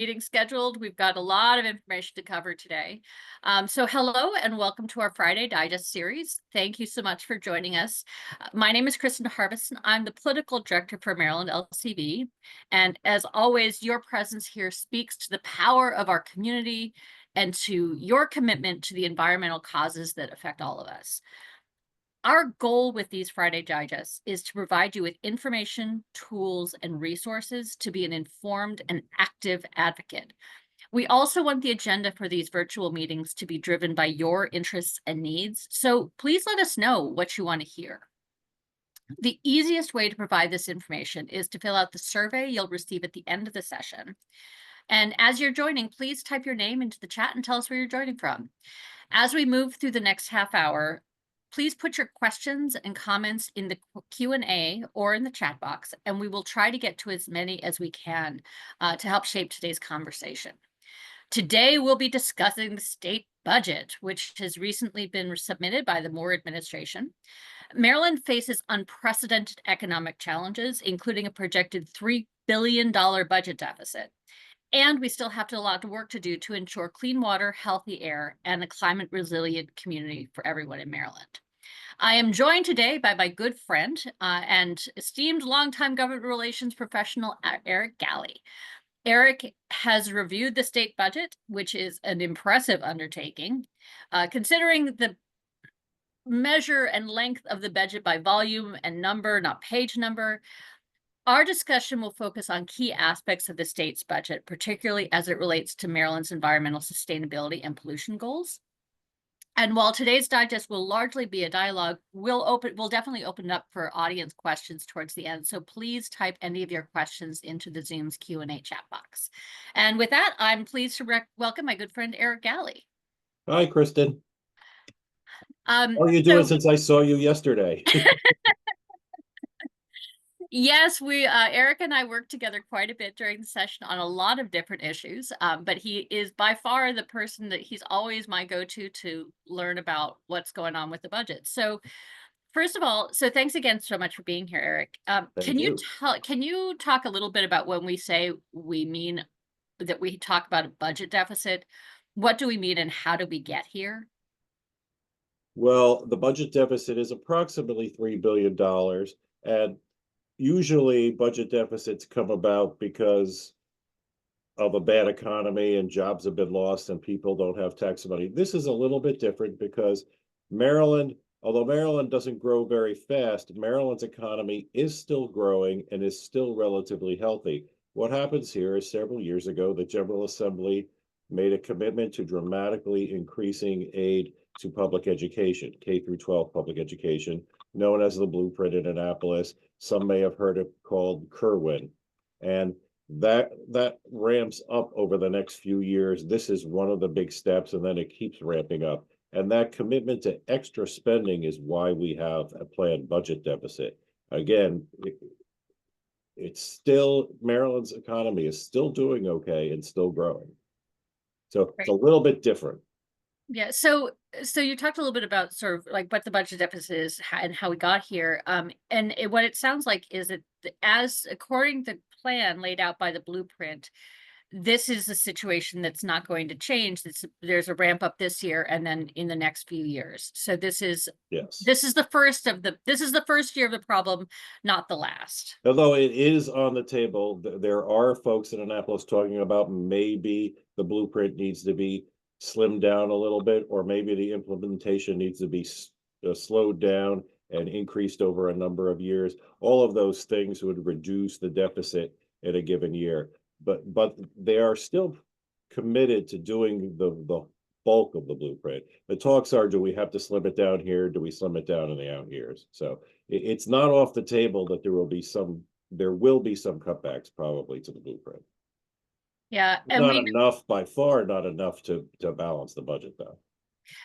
meeting scheduled. We've got a lot of information to cover today. So hello and welcome to our Friday Digest series. Thank you so much for joining us. My name is Kristen Harbison. I'm the Political Director for Maryland LCB. And as always, your presence here speaks to the power of our community and to your commitment to the environmental causes that affect all of us. Our goal with these Friday Digests is to provide you with information, tools, and resources to be an informed and active advocate. We also want the agenda for these virtual meetings to be driven by your interests and needs, so please let us know what you want to hear. The easiest way to provide this information is to fill out the survey you'll receive at the end of the session. And as you're joining, please type your name into the chat and tell us where you're joining from. As we move through the next half hour, please put your questions and comments in the Q&A or in the chat box, and we will try to get to as many as we can to help shape today's conversation. Today, we'll be discussing the state budget, which has recently been submitted by the Moore administration. Maryland faces unprecedented economic challenges, including a projected $3 billion budget deficit. And we still have a lot of work to do to ensure clean water, healthy air, and a climate resilient community for everyone in Maryland. I am joined today by my good friend and esteemed longtime government relations professional, Eric Galley. Eric has reviewed the state budget, which is an impressive undertaking, considering the measure and length of the budget by volume and number, not page number. Our discussion will focus on key aspects of the state's budget, particularly as it relates to Maryland's environmental sustainability and pollution goals. And while today's digest will largely be a dialogue, we'll definitely open it up for audience questions towards the end. So please type any of your questions into the Zoom's Q&A chat box. And with that, I'm pleased to welcome my good friend Eric Galley. Hi, Kristen. How are you doing since I saw you yesterday? Yes, Eric and I worked together quite a bit during the session on a lot of different issues, but he is by far the person that he's always my go-to to learn about what's going on with the budget. So first of all, so thanks again so much for being here, Eric. Can you talk a little bit about when we say we mean that we talk about a budget deficit? What do we mean and how do we get here? Well, the budget deficit is approximately $3 billion. And usually budget deficits come about because of a bad economy and jobs have been lost and people don't have tax money. This is a little bit different because Maryland, although Maryland doesn't grow very fast, Maryland's economy is still growing and is still relatively healthy. What happens here is several years ago, the General Assembly made a commitment to dramatically increasing aid to public education, K through 12 public education, known as the Blueprint in Annapolis. Some may have heard it called Kerwin. And that ramps up over the next few years. This is one of the big steps, and then it keeps ramping up. And that commitment to extra spending is why we have a planned budget deficit. Again, it's still, Maryland's economy is still doing okay and still growing. So it's a little bit different. Yeah, so you talked a little bit about sort of like what the budget deficit is and how we got here. And what it sounds like is that as according to the plan laid out by the blueprint, this is a situation that's not going to change. There's a ramp up this year and then in the next few years. So this is the first year of the problem, not the last. Although it is on the table, there are folks in Annapolis talking about maybe the blueprint needs to be slimmed down a little bit, or maybe the implementation needs to be slowed down and increased over a number of years. All of those things would reduce the deficit in a given year. But they are still committed to doing the bulk of the blueprint. The talks are, do we have to slim it down here? Do we slim it down in the out years? So it's not off the table that there will be some cutbacks probably to the blueprint. Yeah, and not enough, by far not enough to balance the budget though.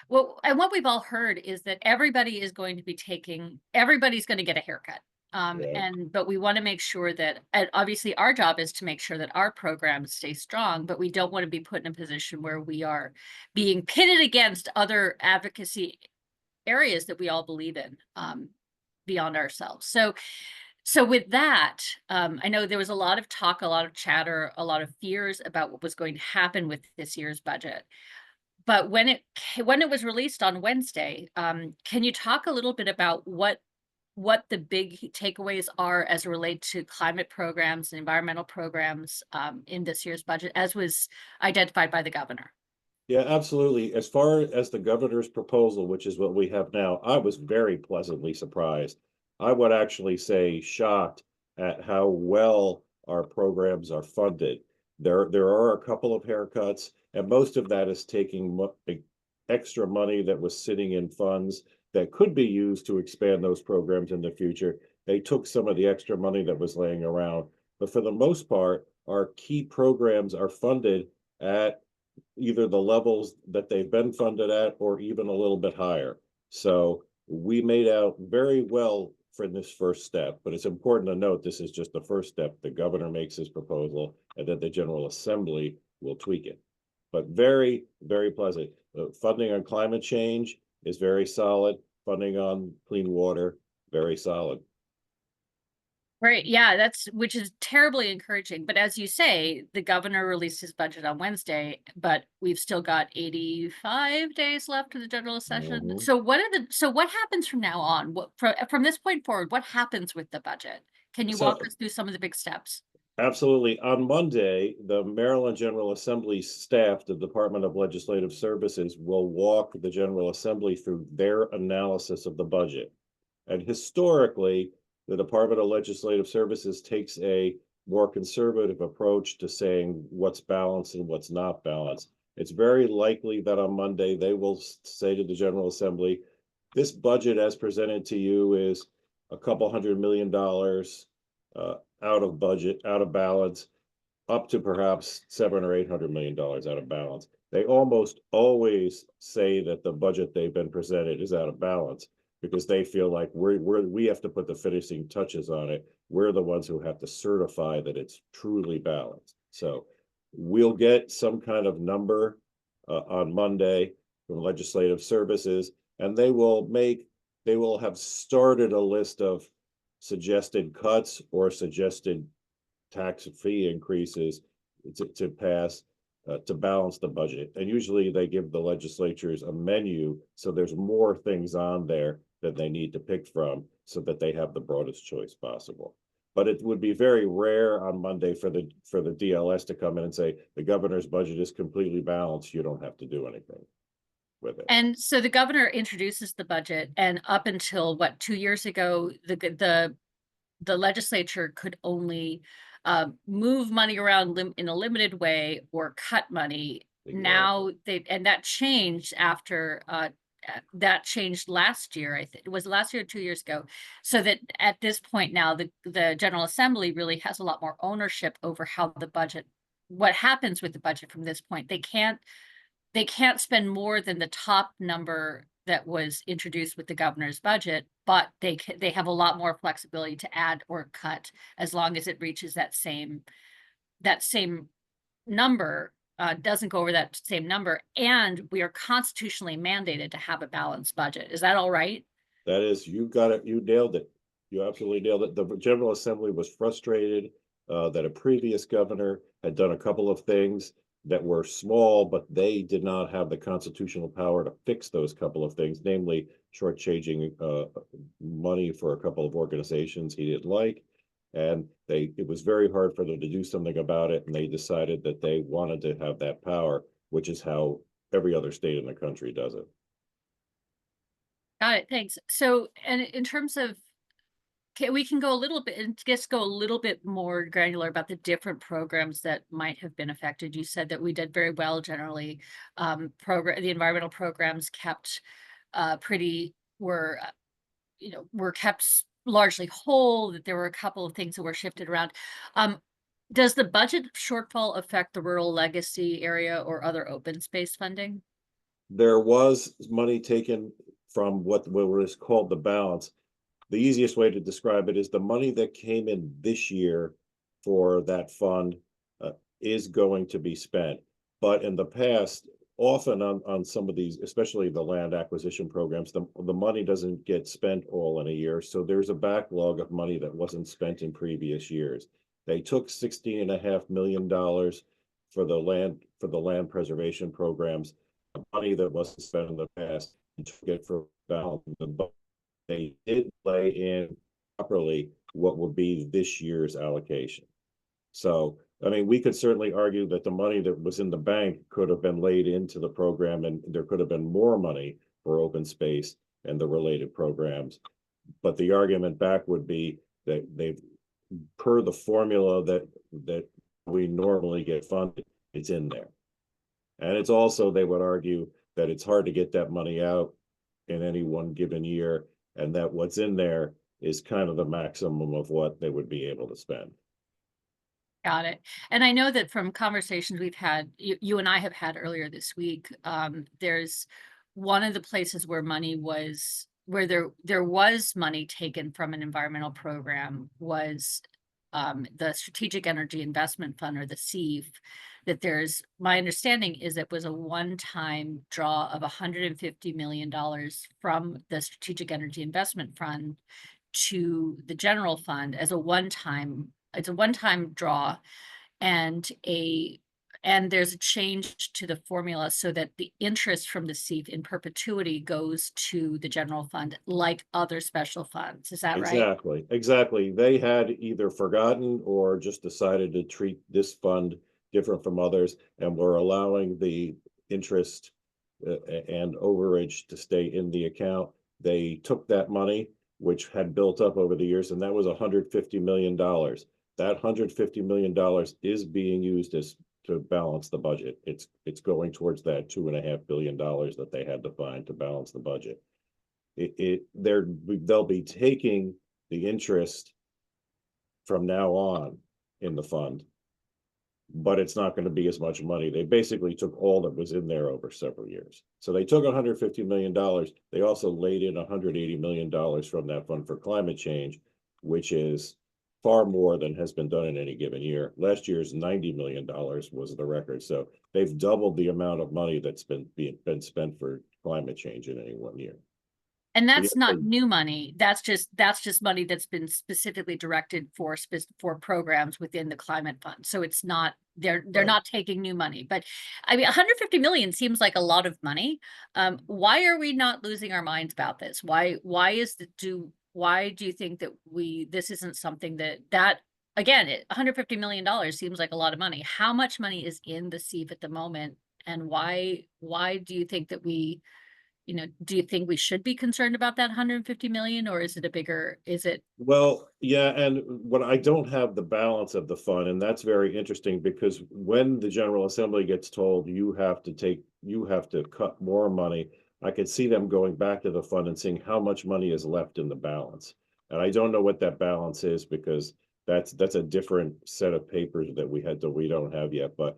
Well, and what we've all heard is that everybody's going to get a haircut. But we want to make sure that, and obviously our job is to make sure that our programs stay strong, but we don't want to be put in a position where we are being pitted against other advocacy areas that we all believe in beyond ourselves. So So with that, I know there was a lot of talk, a lot of chatter, a lot of fears about what was going to happen with this year's budget. But when it was released on Wednesday, can you talk a little bit about what the big takeaways are as it relate to climate programs and environmental programs in this year's budget, as was identified by the governor? Yeah, absolutely. As far as the governor's proposal, which is what we have now, I was very pleasantly surprised. I would actually say shocked at how well our programs are funded. There are a couple of haircuts, and most of that is taking extra money that was sitting in funds that could be used to expand those programs in the future. They took some of the extra money that was laying around, but for the most part, our key programs are funded at either the levels that they've been funded at or even a little bit higher. So we made out very well for this first step, but it's important to note this is just the first step. The governor makes his proposal and then the General Assembly will tweak it. But very, very pleasant. Funding on climate change is very solid. Funding on clean water, very solid. Right. Yeah, that's which is terribly encouraging. But as you say, the governor released his budget on Wednesday, but we've still got 85 days left of the general session. Mhm. So what happens from now on? What from this point forward, what happens with the budget? Can you walk So us through some of the big steps? absolutely. On Monday, the Maryland General Assembly staff, the Department of Legislative Services, will walk the General Assembly through their analysis of the budget. And historically, the Department of Legislative Services takes a more conservative approach to saying what's balanced and what's not balanced. It's very likely that on Monday they will say to the General Assembly, this budget as presented to you is a couple $100 million out of budget, out of balance, up to perhaps 700 or 800 million dollars out of balance. They almost always say that the budget they've been presented is out of balance because they feel like we have to put the finishing touches on it. We're the ones who have to certify that it's truly balanced. So we'll get some kind of number on Monday from Legislative Services, and they will have started a list of suggested cuts or suggested tax fee increases to pass to balance the budget. And usually they give the legislatures a menu, so there's more things on there that they need to pick from so that they have the broadest choice possible. But it would be very rare on Monday for the DLS to come in and say the governor's budget is completely balanced. You don't have to do anything with it. And so the governor introduces the budget, and up until what, 2 years ago, the legislature could only move money around in a limited way or cut money. Exactly. Now that changed after that changed last year. I think it was last year or 2 years ago. So that at this point now, the General Assembly really has a lot more ownership over how the budget, what happens with the budget from this point. They can't spend more than the top number that was introduced with the governor's budget, but they have a lot more flexibility to add or cut as long as it reaches that same number, doesn't go over that same number, and we are constitutionally mandated to have a balanced budget. Is that all right? That is, you got it. You nailed it. You absolutely nailed it. The General Assembly was frustrated that a previous governor had done a couple of things that were small, but they did not have the constitutional power to fix those couple of things, namely shortchanging money for a couple of organizations he didn't like. And it was very hard for them to do something about it. And they decided that they wanted to have that power, which is how every other state in the country does it. Got it, thanks. So, and in terms of, okay, we can go a little bit and just go a little bit more granular about the different programs that might have been affected. You said that we did very well generally. The environmental programs kept pretty were were kept largely whole. That there were a couple of things that were shifted around. Um, does the budget shortfall affect the rural legacy area or other open space funding? There was money taken from what was called the balance. The easiest way to describe it is the money that came in this year for that fund is going to be spent. But in the past, often on some of these, especially the land acquisition programs, the money doesn't get spent all in a year. So there's a backlog of money that wasn't spent in previous years. They took $16.5 million for the land preservation programs, money that wasn't spent in the past, and took it for balance. They did lay in properly what would be this year's allocation. So, I mean, we could certainly argue that the money that was in the bank could have been laid into the program and there could have been more money for open space and the related programs. But the argument back would be that they've, per the formula that we normally get funded, it's in there. And it's also, they would argue that it's hard to get that money out in any one given year, and that what's in there is kind of the maximum of what they would be able to spend. Got it. And I know that from conversations we've had, you and I have had earlier this week, there's one of the places where money was where there was money taken from an environmental program was the Strategic Energy Investment Fund, or the SEIF. That there's, my understanding is it was a one-time draw of $150 million from the Strategic Energy Investment Fund to the general fund as a one-time, it's a one-time draw, and there's a change to the formula so that the interest from the SEIF in perpetuity goes to the general fund like other special funds. Is that right? Exactly, exactly. They had either forgotten or just decided to treat this fund different from others, and were allowing the interest and overage to stay in the account. They took that money, which had built up over the years, and that was $150 million. That $150 million is being used as to balance the budget. It's going towards that $2.5 billion that they had to find to balance the budget. They'll be taking the interest from now on in the fund, but it's not going to be as much money. They basically took all that was in there over several years. So they took $150 million. They also laid in $180 million from that fund for climate change, which is far more than has been done in any given year. Last year's $90 million was the record. So they've doubled the amount of money that's been spent for climate change in any one year. And The that's not other- new money. That's just money that's been specifically directed for for programs within the climate fund. So it's not, they're Right. not taking new money. But I mean, 150 million seems like a lot of money. Why are we not losing our minds about this? Why do you think that this isn't something that again, $150 million seems like a lot of money. How much money is in the SEIF at the moment? And why do you think that do you think we should be concerned about that 150 million, or is it a bigger, is it? Well, yeah, and when I don't have the balance of the fund, and that's very interesting because when the General Assembly gets told you have to cut more money, I could see them going back to the fund and seeing how much money is left in the balance. And I don't know what that balance is because that's a different set of papers that we don't have yet. But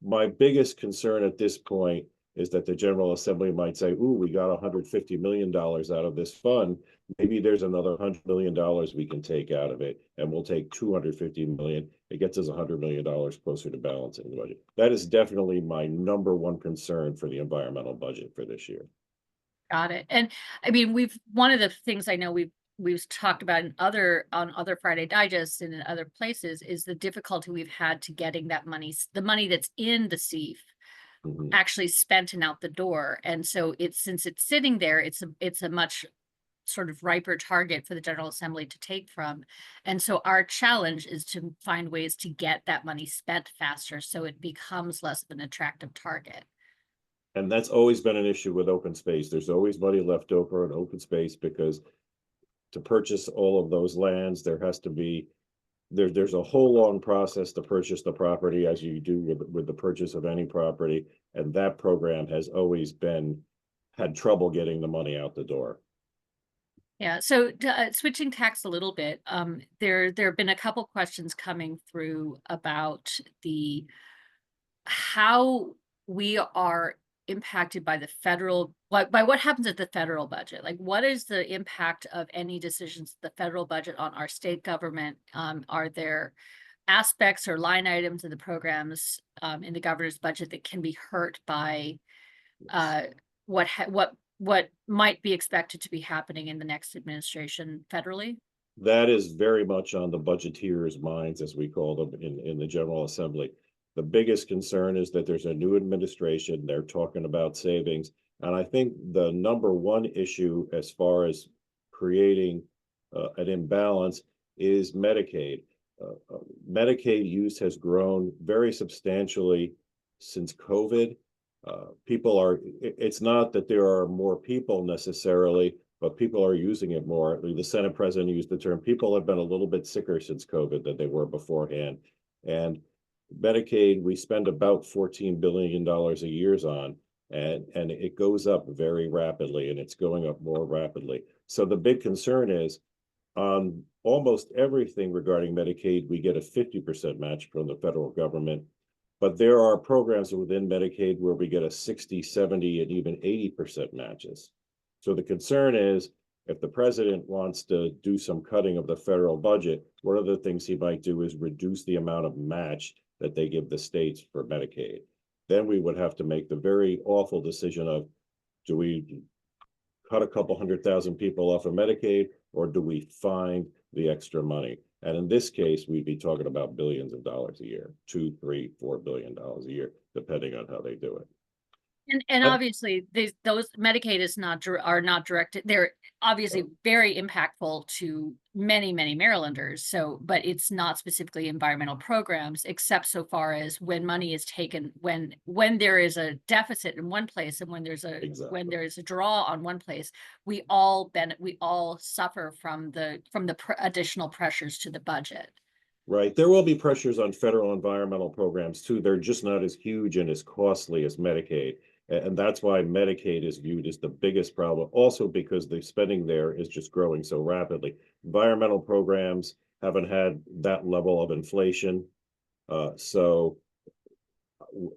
my biggest concern at this point is that the General Assembly might say, ooh, we got $150 million out of this fund. Maybe there's another $100 million we can take out of it, and we'll take 250 million. It gets us $100 million closer to balancing the budget. That is definitely my number one concern for the environmental budget for this year. Got it. And I mean, one of the things I know we've talked about on other Friday Digests and in other places is the difficulty we've had to getting that money, the money that's in the SEIF, Mhm. actually spent and out the door. And so since it's sitting there, it's a much sort of riper target for the General Assembly to take from. And so our challenge is to find ways to get that money spent faster so it becomes less of an attractive target. And that's always been an issue with open space. There's always money left over in open space because to purchase all of those lands, there has to be there's a whole long process to purchase the property as you do with the purchase of any property. And that program has always had trouble getting the money out the door. Yeah, so switching tacks a little bit, there have been a couple questions coming through about how we are impacted by the federal, by what happens at the federal budget. Like, what is the impact of any decisions the federal budget on our state government? Are there aspects or line items of the programs in the governor's budget that can be hurt by uh, what might be expected to be happening in the next administration federally? That is very much on the budgeteers' minds, as we call them in the General Assembly. The biggest concern is that there's a new administration. They're talking about savings. And I think the number one issue as far as creating an imbalance is Medicaid. Medicaid use has grown very substantially since COVID. It's not that there are more people necessarily, but people are using it more. The Senate president used the term, people have been a little bit sicker since COVID than they were beforehand. And Medicaid, we spend about $14 billion a year on, and it goes up very rapidly, and it's going up more rapidly. So the big concern is on almost everything regarding Medicaid, we get a 50% match from the federal government. But there are programs within Medicaid where we get a 60, 70, and even 80% matches. So the concern is if the president wants to do some cutting of the federal budget, one of the things he might do is reduce the amount of match that they give the states for Medicaid. Then we would have to make the very awful decision of, do we cut a couple 100,000 people off of Medicaid, or do we find the extra money? And in this case, we'd be talking about billions of dollars a year, $2, $3, $4 billion a year, depending on how they do it. And obviously those Medicaid is are not directed. They're obviously very impactful to many Marylanders. So, but it's not specifically environmental programs, except so far as when money is taken, when there is a deficit in one place and when there's when there is a draw on one place, we all suffer from the additional pressures to the budget. Right. There will be pressures on federal environmental programs too. They're just not as huge and as costly as Medicaid. And that's why Medicaid is viewed as the biggest problem, also because the spending there is just growing so rapidly. Environmental programs haven't had that level of inflation. So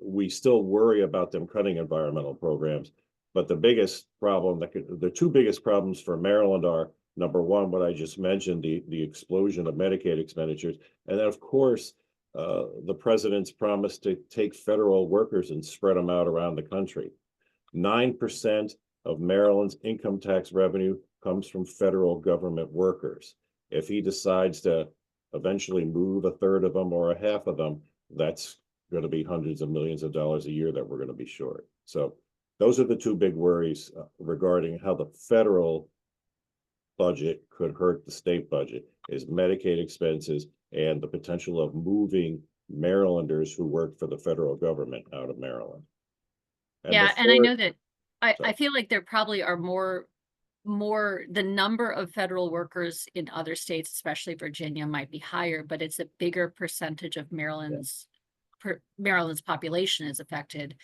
we still worry about them cutting environmental programs. But the biggest problem, the two biggest problems for Maryland are, number one, what I just mentioned, the explosion of Medicaid expenditures. And then, of course, the president's promise to take federal workers and spread them out around the country. 9% of Maryland's income tax revenue comes from federal government workers. If he decides to eventually move a third of them or a half of them, that's going to be hundreds of millions of dollars a year that we're going to be short. So those are the two big worries regarding how the federal budget could hurt the state budget, is Medicaid expenses and the potential of moving Marylanders who work for the federal government out of Maryland. And yeah, and I know that I sorry. feel like there probably are more the number of federal workers in other states, especially Virginia, might be higher, but it's a bigger percentage of Maryland's population is affected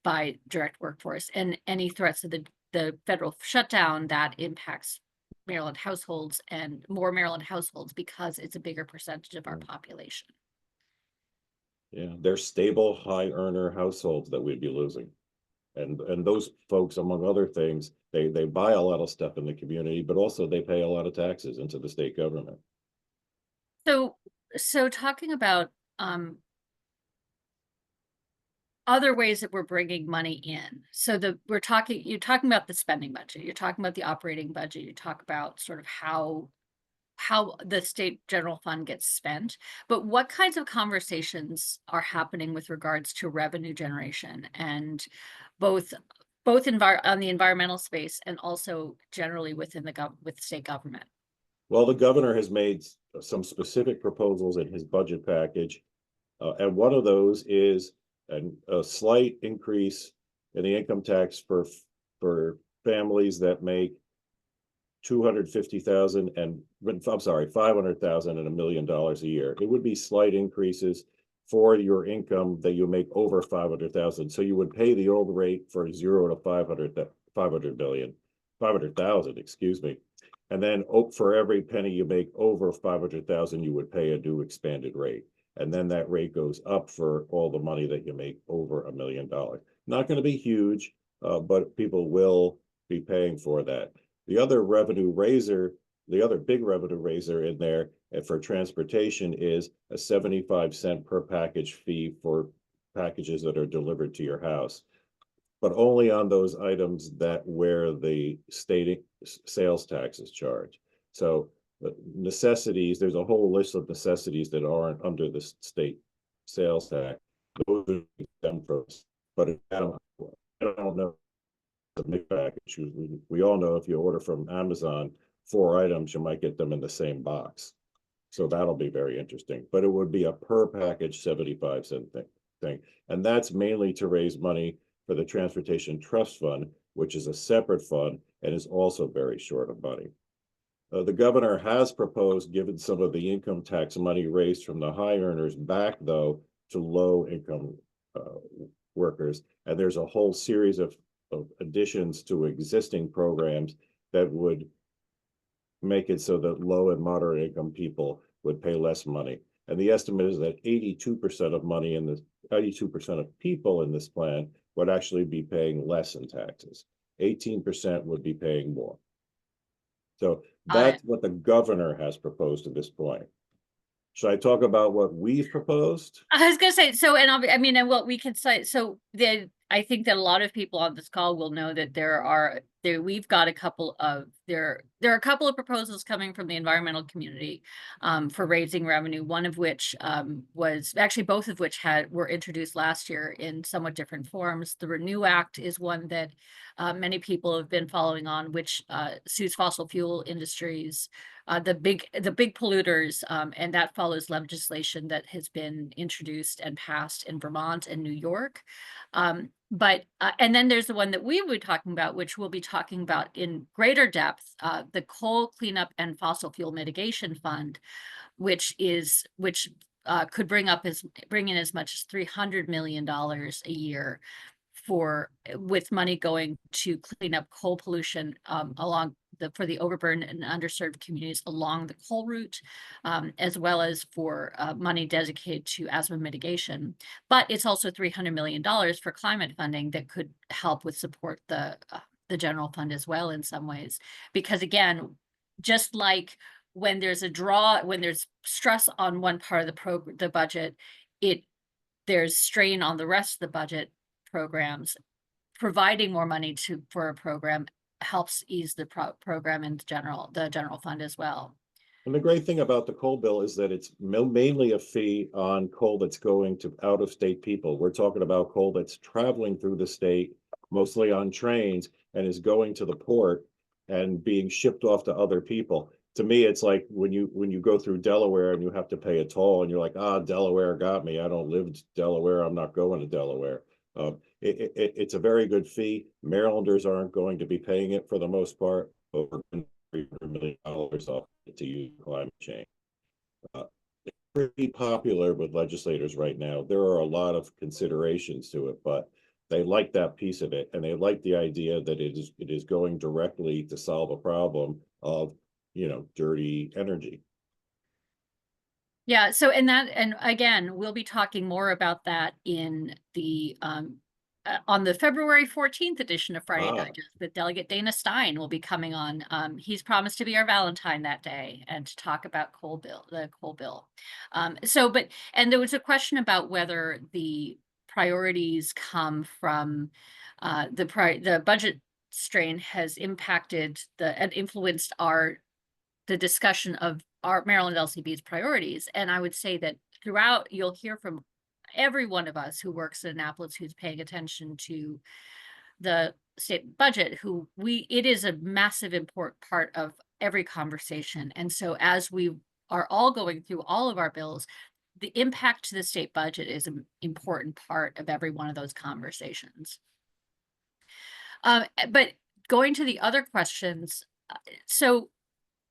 by direct workforce, and any threats of the federal shutdown that impacts Maryland households and more Maryland households because it's a bigger percentage of our population. Yeah, they're stable, high earner households that we'd be losing. And those folks, among other things, they buy a lot of stuff in the community, but also they pay a lot of taxes into the state government. So talking about other ways that we're bringing money in. So you're talking about the spending budget, you're talking about the operating budget, you talk about sort of how the state general fund gets spent, but what kinds of conversations are happening with regards to revenue generation, and both on the environmental space and also generally within with state government? Well, the governor has made some specific proposals in his budget package, and one of those is a slight increase in the income tax for families that make 250,000 and I'm sorry, 500,000 and $1 million a year. It would be slight increases for your income that you make over 500,000. So you would pay the old rate for 0 to 500,000, excuse me. And then for every penny you make over 500,000, you would pay a new expanded rate. And then that rate goes up for all the money that you make over $1 million. Not going to be huge, but people will be paying for that. The other big revenue raiser in there and for transportation is a 75 cent per package fee for packages that are delivered to your house, but only on those items that where the state sales tax is charged. So the necessities, there's a whole list of necessities that aren't under the state sales tax. Those are exempt from, but I don't know the big package. We all know if you order from Amazon 4 items, you might get them in the same box. So that'll be very interesting. But it would be a per package 75 cent thing. And that's mainly to raise money for the Transportation Trust Fund, which is a separate fund and is also very short of money. The governor has proposed giving some of the income tax money raised from the high earners back, though, to low income workers. And there's a whole series of additions to existing programs that would make it so that low and moderate income people would pay less money. And the estimate is that 82% of money in this 82% of people in this plan would actually be paying less in taxes. 18% would be paying more. So Got it. that's what the governor has proposed at this point. Should I talk about what we've proposed? I was gonna say, so, and I mean, and what we can say, so I think that a lot of people on this call will know that we've got a couple of, there are a couple of proposals coming from the environmental community for raising revenue, one of which was, actually both of which were introduced last year in somewhat different forms. The Renew Act is one that many people have been following on, which suits fossil fuel industries, the big polluters, and that follows legislation that has been introduced and passed in Vermont and New York. And then there's the one that we were talking about, which we'll be talking about in greater depth, the Coal Cleanup and Fossil Fuel Mitigation Fund, which could bring in as much as $300 million a year with money going to clean up coal pollution for the overburdened and underserved communities along the coal route, as well as for money dedicated to asthma mitigation. But it's also $300 million for climate funding that could help with support the general fund as well in some ways. Because again, just like when there's stress on one part of the budget, there's strain on the rest of the budget programs. Providing more money for a program helps ease the program in the general fund as well. And the great thing about the coal bill is that it's mainly a fee on coal that's going to out-of-state people. We're talking about coal that's traveling through the state, mostly on trains, and is going to the port and being shipped off to other people. To me, it's like when you go through Delaware and you have to pay a toll, and you're like, Delaware got me. I don't live in Delaware. I'm not going to Delaware. It's a very good fee. Marylanders aren't going to be paying it for the most part. Over $300 million off to use climate change. It's pretty popular with legislators right now. There are a lot of considerations to it, but they like that piece of it, and they like the idea that it is going directly to solve a problem of dirty energy. Yeah, so and again, we'll be talking more about that in the on the February 14th edition of Friday Digest, with Delegate Dana Stein will be coming on. He's promised to be our Valentine that day and to talk about the coal bill. And there was a question about whether the priorities come from the budget strain has impacted and influenced the discussion of our Maryland LCB's priorities. And I would say that throughout, you'll hear from every one of us who works in Annapolis who's paying attention to the state budget, it is a massive important part of every conversation. And so as we are all going through all of our bills, the impact to the state budget is an important part of every one of those conversations. But going to the other questions, so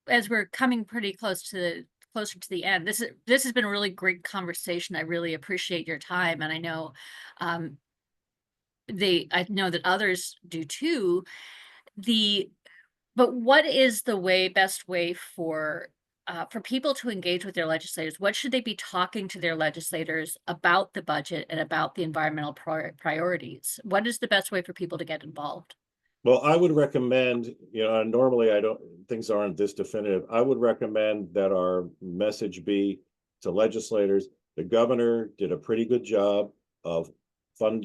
as we're coming pretty closer to the end, this has been a really great conversation. I really appreciate your time, and I know that others do too. But what is the best way for people to engage with their legislators? What should they be talking to their legislators about the budget and about the environmental priorities? What is the best way for people to get involved? Well, I would recommend, and normally I don't, things aren't this definitive. I would recommend that our message be to legislators, the governor did a pretty good job of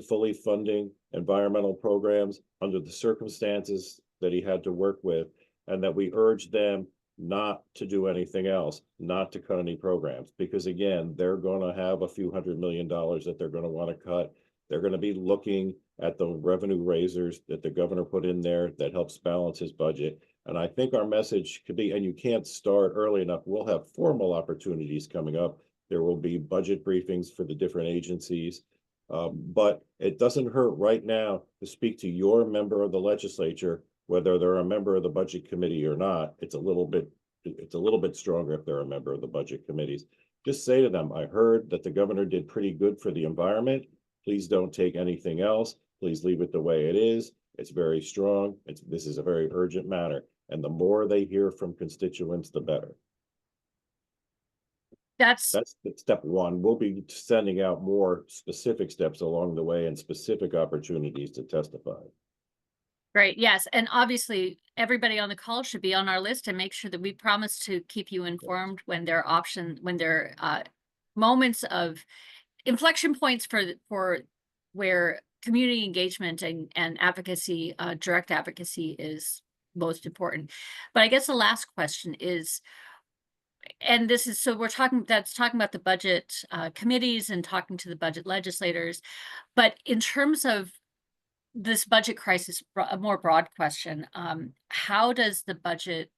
fully funding environmental programs under the circumstances that he had to work with, and that we urge them not to do anything else, not to cut any programs, because again, they're going to have a few $100 million that they're going to want to cut. They're going to be looking at the revenue raisers that the governor put in there that helps balance his budget. And I think our message could be, and you can't start early enough, we'll have formal opportunities coming up. There will be budget briefings for the different agencies. But it doesn't hurt right now to speak to your member of the legislature, whether they're a member of the budget committee or not. It's a little bit stronger if they're a member of the budget committees. Just say to them, I heard that the governor did pretty good for the environment. Please don't take anything else. Please leave it the way it is. It's very strong. This is a very urgent matter. And the more they hear from constituents, the better. That's That's step one. We'll be sending out more specific steps along the way and specific opportunities to testify. great. Yes. And obviously, everybody on the call should be on our list and make sure that we promise to keep you informed when there are when there are moments of inflection points for where community engagement and advocacy, direct advocacy is most important. But I guess the last question is, and this is, so we're talking, that's talking about the budget committees and talking to the budget legislators. But in terms of this budget crisis, a more broad question, how does the budget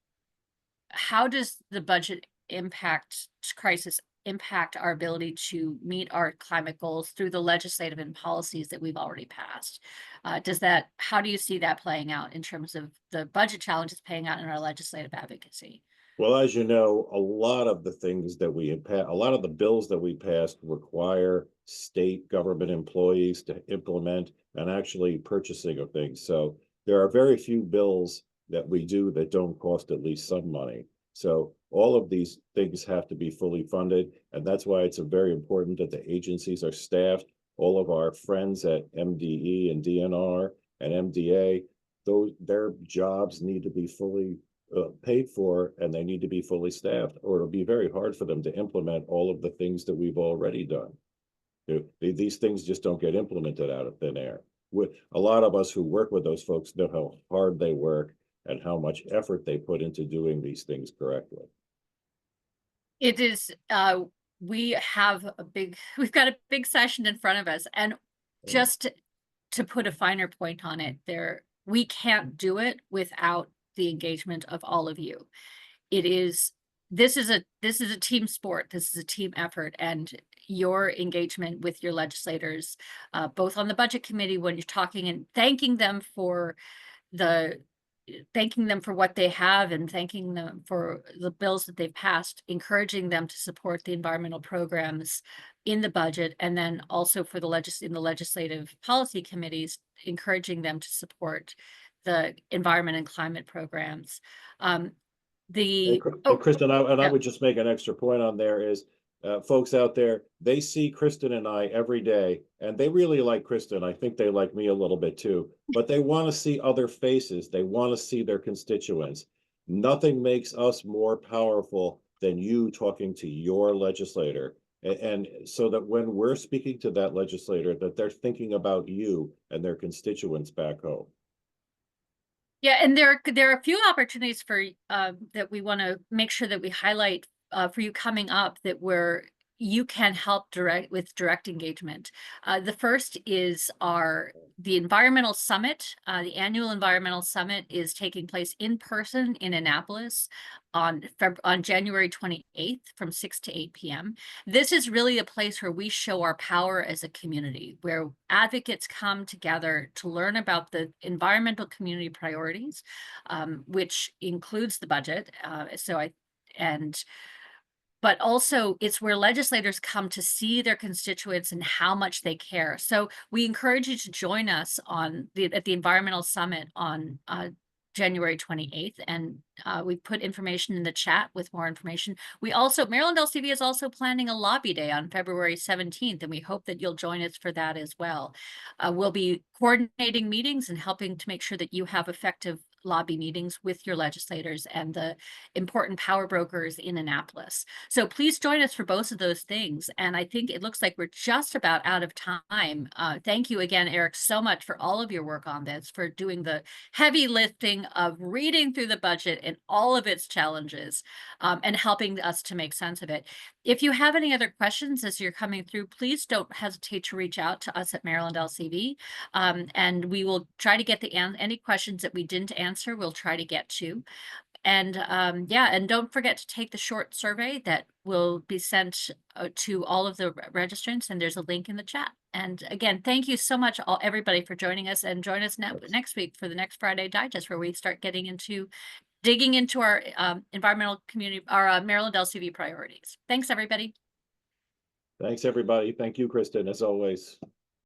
impact crisis impact our ability to meet our climate goals through the legislative and policies that we've already passed? How do you see that playing out in terms of the budget challenges playing out in our legislative advocacy? Well, as you know, a lot of the a lot of the bills that we passed require state government employees to implement and actually purchasing of things. So there are very few bills that we do that don't cost at least some money. So all of these things have to be fully funded. And that's why it's very important that the agencies are staffed. All of our friends at MDE and DNR and MDA, their jobs need to be fully paid for, and they need to be fully staffed, or it'll be very hard for them to implement all of the things that we've already done. These things just don't get implemented out of thin air. With a lot of us who work with those folks know how hard they work and how much effort they put into doing these things correctly. It is, we've got a big session in front of us, and just to put a finer point on it, we can't do it without the engagement of all of you. This is a team sport. This is a team effort, and your engagement with your legislators, both on the budget committee when you're talking and thanking them for what they have and thanking them for the bills that they've passed, encouraging them to support the environmental programs in the budget, and then also for in the legislative policy committees, encouraging them to support the environment and climate programs. Kristen, I Yeah. would just make an extra point on there is folks out there, they see Kristen and I every day, and they really like Kristen. I think they like me a little bit too, but they want to see other faces. They want to see their constituents. Nothing makes us more powerful than you talking to your legislator. And so that when we're speaking to that legislator, that they're thinking about you and their constituents back home. Yeah, and there are a few opportunities for that we want to make sure that we highlight for you coming up, that where you can help direct engagement. The first is the environmental summit. The annual environmental summit is taking place in person in Annapolis on January 28th from 6 to 8 p.m. This is really a place where we show our power as a community, where advocates come together to learn about the environmental community priorities, which includes the budget. But also it's where legislators come to see their constituents and how much they care. So we encourage you to join us at the Environmental Summit on January 28th, and we've put information in the chat with more information. We also, Maryland LCV is also planning a lobby day on February 17th, and we hope that you'll join us for that as well. We'll be coordinating meetings and helping to make sure that you have effective lobby meetings with your legislators and the important power brokers in Annapolis. So please join us for both of those things. And I think it looks like we're just about out of time. Thank you again, Eric, so much for all of your work on this, for doing the heavy lifting of reading through the budget and all of its challenges, and helping us to make sense of it. If you have any other questions as you're coming through, please don't hesitate to reach out to us at Maryland LCV, and we will try to get any questions that we didn't answer, we'll try to get to. And yeah, and don't forget to take the short survey that will be sent to all of the registrants, and there's a link in the chat. And again, thank you so much, everybody, for joining us, and join us next week for the next Friday Digest, where we start digging into our environmental community, our Maryland LCV priorities. Thanks, everybody. Thanks, everybody. Thank you, Kristen, as always.